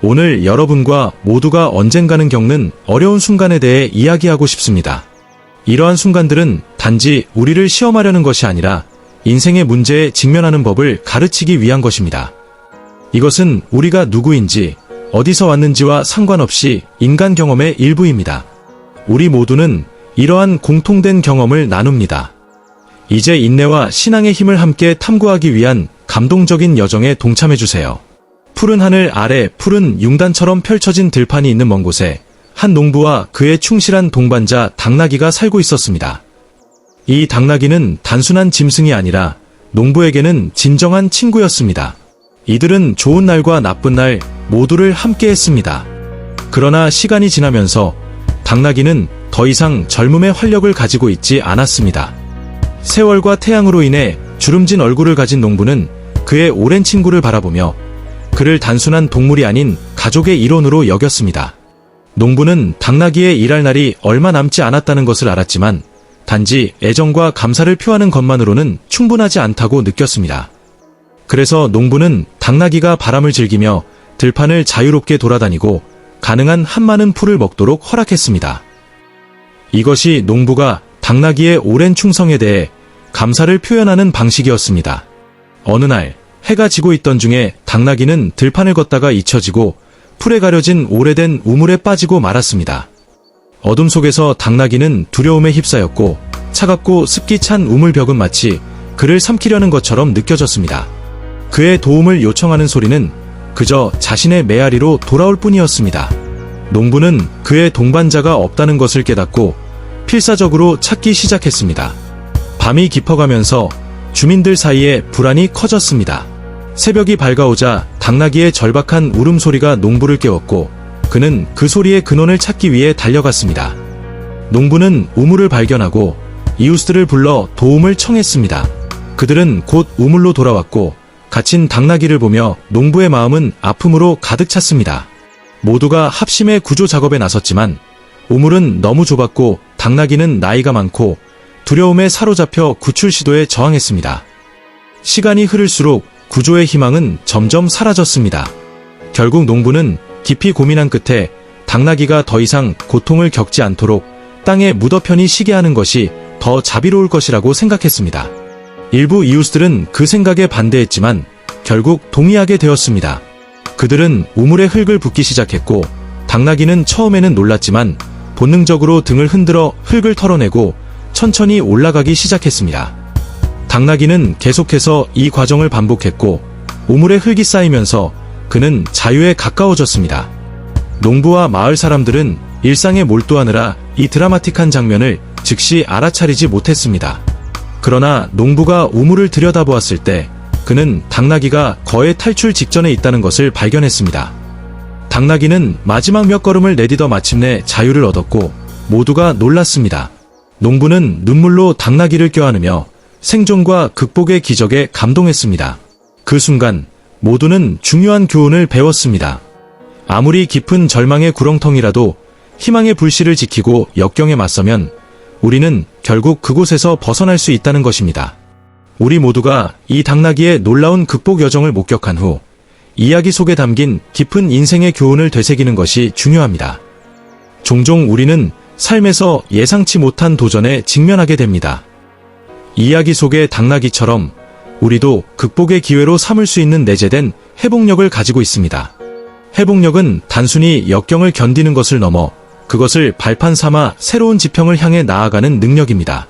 오늘 여러분과 모두가 언젠가는 겪는 어려운 순간에 대해 이야기하고 싶습니다. 이러한 순간들은 단지 우리를 시험하려는 것이 아니라 인생의 문제에 직면하는 법을 가르치기 위한 것입니다. 이것은 우리가 누구인지, 어디서 왔는지와 상관없이 인간 경험의 일부입니다. 우리 모두는 이러한 공통된 경험을 나눕니다. 이제 인내와 신앙의 힘을 함께 탐구하기 위한 감동적인 여정에 동참해주세요. 푸른 하늘 아래 푸른 융단처럼 펼쳐진 들판이 있는 먼 곳에 한 농부와 그의 충실한 동반자 당나귀가 살고 있었습니다. 이 당나귀는 단순한 짐승이 아니라 농부에게는 진정한 친구였습니다. 이들은 좋은 날과 나쁜 날 모두를 함께 했습니다. 그러나 시간이 지나면서 당나귀는 더 이상 젊음의 활력을 가지고 있지 않았습니다. 세월과 태양으로 인해 주름진 얼굴을 가진 농부는 그의 오랜 친구를 바라보며 그를 단순한 동물이 아닌 가족의 일원으로 여겼습니다. 농부는 당나귀의 일할 날이 얼마 남지 않았다는 것을 알았지만 단지 애정과 감사를 표하는 것만으로는 충분하지 않다고 느꼈습니다. 그래서 농부는 당나귀가 바람을 즐기며 들판을 자유롭게 돌아다니고 가능한 한 많은 풀을 먹도록 허락했습니다. 이것이 농부가 당나귀의 오랜 충성에 대해 감사를 표현하는 방식이었습니다. 어느 날 해가 지고 있던 중에 당나귀는 들판을 걷다가 잊혀지고 풀에 가려진 오래된 우물에 빠지고 말았습니다. 어둠 속에서 당나귀는 두려움에 휩싸였고 차갑고 습기 찬 우물벽은 마치 그를 삼키려는 것처럼 느껴졌습니다. 그의 도움을 요청하는 소리는 그저 자신의 메아리로 돌아올 뿐이었습니다. 농부는 그의 동반자가 없다는 것을 깨닫고 필사적으로 찾기 시작했습니다. 밤이 깊어가면서 주민들 사이에 불안이 커졌습니다. 새벽이 밝아오자 당나귀의 절박한 울음소리가 농부를 깨웠고 그는 그 소리의 근원을 찾기 위해 달려갔습니다. 농부는 우물을 발견하고 이웃들을 불러 도움을 청했습니다. 그들은 곧 우물로 돌아왔고 갇힌 당나귀를 보며 농부의 마음은 아픔으로 가득 찼습니다. 모두가 합심해 구조 작업에 나섰지만 우물은 너무 좁았고 당나귀는 나이가 많고 두려움에 사로잡혀 구출 시도에 저항했습니다. 시간이 흐를수록 구조의 희망은 점점 사라졌습니다. 결국 농부는 깊이 고민한 끝에 당나귀가 더 이상 고통을 겪지 않도록 땅에 무더편히 쉬게 하는 것이 더 자비로울 것이라고 생각했습니다. 일부 이웃들은 그 생각에 반대했지만 결국 동의하게 되었습니다. 그들은 우물에 흙을 붓기 시작했고 당나귀는 처음에는 놀랐지만 본능적으로 등을 흔들어 흙을 털어내고 천천히 올라가기 시작했습니다. 당나귀는 계속해서 이 과정을 반복했고 우물에 흙이 쌓이면서 그는 자유에 가까워졌습니다. 농부와 마을 사람들은 일상에 몰두하느라 이 드라마틱한 장면을 즉시 알아차리지 못했습니다. 그러나 농부가 우물을 들여다보았을 때 그는 당나귀가 거의 탈출 직전에 있다는 것을 발견했습니다. 당나귀는 마지막 몇 걸음을 내디뎌 마침내 자유를 얻었고 모두가 놀랐습니다. 농부는 눈물로 당나귀를 껴안으며 생존과 극복의 기적에 감동했습니다. 그 순간 모두는 중요한 교훈을 배웠습니다. 아무리 깊은 절망의 구렁텅이라도 희망의 불씨를 지키고 역경에 맞서면 우리는 결국 그곳에서 벗어날 수 있다는 것입니다. 우리 모두가 이 당나귀의 놀라운 극복 여정을 목격한 후 이야기 속에 담긴 깊은 인생의 교훈을 되새기는 것이 중요합니다. 종종 우리는 삶에서 예상치 못한 도전에 직면하게 됩니다. 이야기 속의 당나귀처럼 우리도 극복의 기회로 삼을 수 있는 내재된 회복력을 가지고 있습니다. 회복력은 단순히 역경을 견디는 것을 넘어 그것을 발판 삼아 새로운 지평을 향해 나아가는 능력입니다.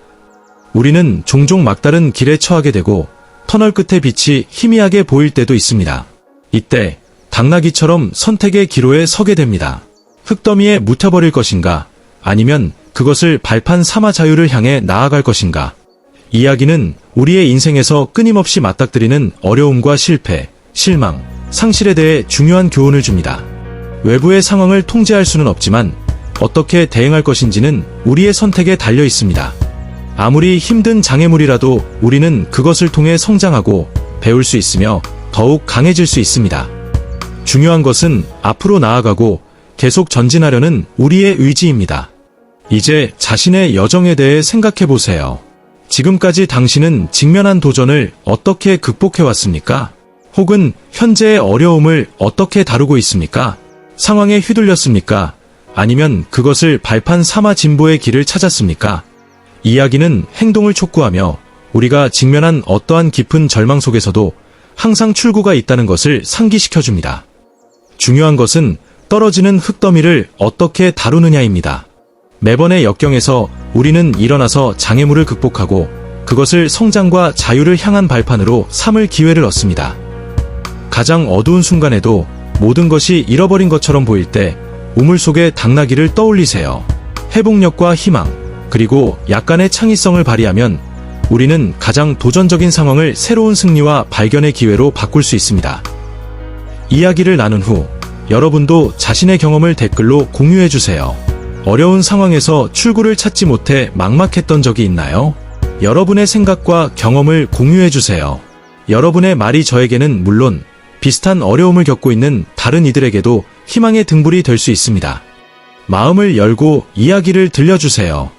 우리는 종종 막다른 길에 처하게 되고 터널 끝의 빛이 희미하게 보일 때도 있습니다. 이때 당나귀처럼 선택의 기로에 서게 됩니다. 흙더미에 묻혀버릴 것인가 아니면 그것을 발판 삼아 자유를 향해 나아갈 것인가. 이야기는 우리의 인생에서 끊임없이 맞닥뜨리는 어려움과 실패, 실망, 상실에 대해 중요한 교훈을 줍니다. 외부의 상황을 통제할 수는 없지만 어떻게 대응할 것인지는 우리의 선택에 달려 있습니다. 아무리 힘든 장애물이라도 우리는 그것을 통해 성장하고 배울 수 있으며 더욱 강해질 수 있습니다. 중요한 것은 앞으로 나아가고 계속 전진하려는 우리의 의지입니다. 이제 자신의 여정에 대해 생각해 보세요. 지금까지 당신은 직면한 도전을 어떻게 극복해 왔습니까? 혹은 현재의 어려움을 어떻게 다루고 있습니까? 상황에 휘둘렸습니까? 아니면 그것을 발판 삼아 진보의 길을 찾았습니까? 이야기는 행동을 촉구하며 우리가 직면한 어떠한 깊은 절망 속에서도 항상 출구가 있다는 것을 상기시켜줍니다. 중요한 것은 떨어지는 흙더미를 어떻게 다루느냐입니다. 매번의 역경에서 우리는 일어나서 장애물을 극복하고 그것을 성장과 자유를 향한 발판으로 삼을 기회를 얻습니다. 가장 어두운 순간에도 모든 것이 잃어버린 것처럼 보일 때 우물 속의 당나귀를 떠올리세요. 회복력과 희망, 그리고 약간의 창의성을 발휘하면 우리는 가장 도전적인 상황을 새로운 승리와 발견의 기회로 바꿀 수 있습니다. 이야기를 나눈 후 여러분도 자신의 경험을 댓글로 공유해주세요. 어려운 상황에서 출구를 찾지 못해 막막했던 적이 있나요? 여러분의 생각과 경험을 공유해주세요. 여러분의 말이 저에게는 물론 비슷한 어려움을 겪고 있는 다른 이들에게도 희망의 등불이 될 수 있습니다. 마음을 열고 이야기를 들려주세요.